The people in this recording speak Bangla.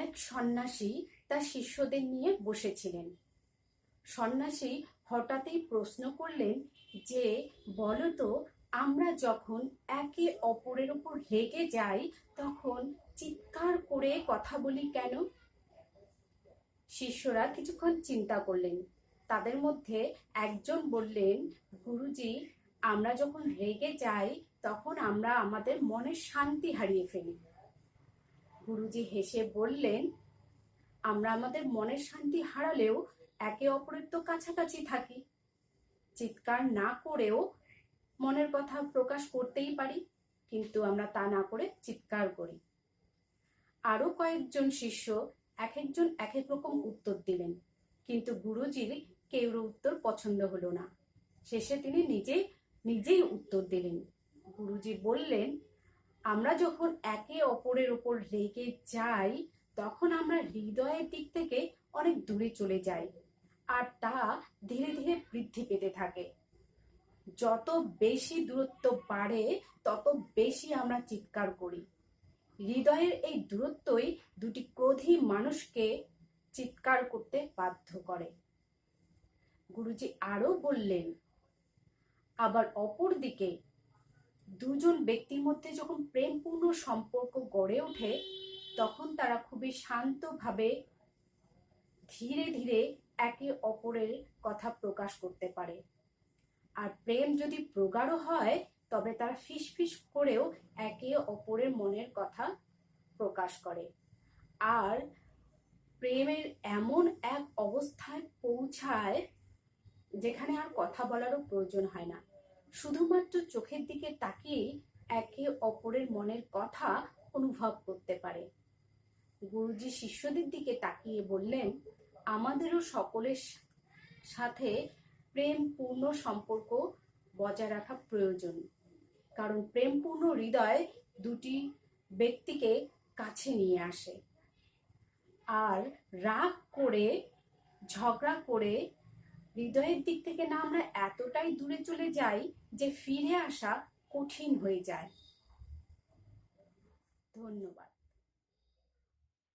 এক সন্ন্যাসী তার শিষ্যদের নিয়ে বসেছিলেন। সন্ন্যাসী হঠাৎই প্রশ্ন করলেন যে, বলো তো, আমরা যখন একে অপরের উপর রেগে যাই তখন চিৎকার করে কথা বলি কেন? শিষ্যরা কিছুক্ষণ চিন্তা করলেন। তাদের মধ্যে একজন বললেন, গুরুজি, আমরা যখন রেগে যাই তখন আমরা আমাদের মনের শান্তি হারিয়ে ফেলি। গুরুজি হেসে বললেন, আমরা আমাদের মনের শান্তি হারালেও একে অপরের তো কাছাকাছি থাকি। চিৎকার না করেও মনের কথা প্রকাশ করতেই পারি, কিন্তু আমরা তা না করে চিৎকার করি। আরো কয়েকজন শিষ্য এক একজন এক এক রকম উত্তর দিলেন, কিন্তু গুরুজির কেউর উত্তর পছন্দ হলো না। শেষে তিনি নিজেই উত্তর দিলেন। গুরুজি বললেন, আমরা যখন একে অপরের উপর রেগে যাই তখন আমরা হৃদয়ের দিক থেকে অনেক দূরে চলে যাই, আর তা ধীরে ধীরে বৃদ্ধি পেতে থাকে। যত বেশি দূরত্ব বাড়ে তত বেশি আমরা চিৎকার করি। হৃদয়ের এই দূরত্বই দুটি ক্রোধী মানুষকে চিৎকার করতে বাধ্য করে। গুরুজি আরো বললেন, আবার অপর দিকে দুজন ব্যক্তির মধ্যে যখন প্রেমপূর্ণ সম্পর্ক গড়ে ওঠে তখন তারা খুবই শান্তভাবে ধীরে ধীরে একে অপরের কথা প্রকাশ করতে পারে। আর প্রেম যদি প্রগাঢ় হয় তবে তারা ফিসফিস করেও একে অপরের মনের কথা প্রকাশ করে। আর প্রেমের এমন এক অবস্থায় পৌঁছায় যেখানে আর কথা বলারও প্রয়োজন হয় না, শুধুমাত্র চোখের দিকে তাকিয়ে একে অপরের মনের কথা অনুভব করতে পারে। গুরুজি শিষ্যদের দিকে তাকিয়ে বললেন, আমাদেরও সকলের সাথে প্রেমপূর্ণ সম্পর্ক বজায় রাখা প্রয়োজন, কারণ প্রেমপূর্ণ হৃদয় দুটি ব্যক্তিকে কাছে নিয়ে আসে। আর রাগ করে, ঝগড়া করে হৃদয়ের দিক থেকে না আমরা এতটাই দূরে চলে যাই যে ফিরে আসা কঠিন হয়ে যায়। ধন্যবাদ।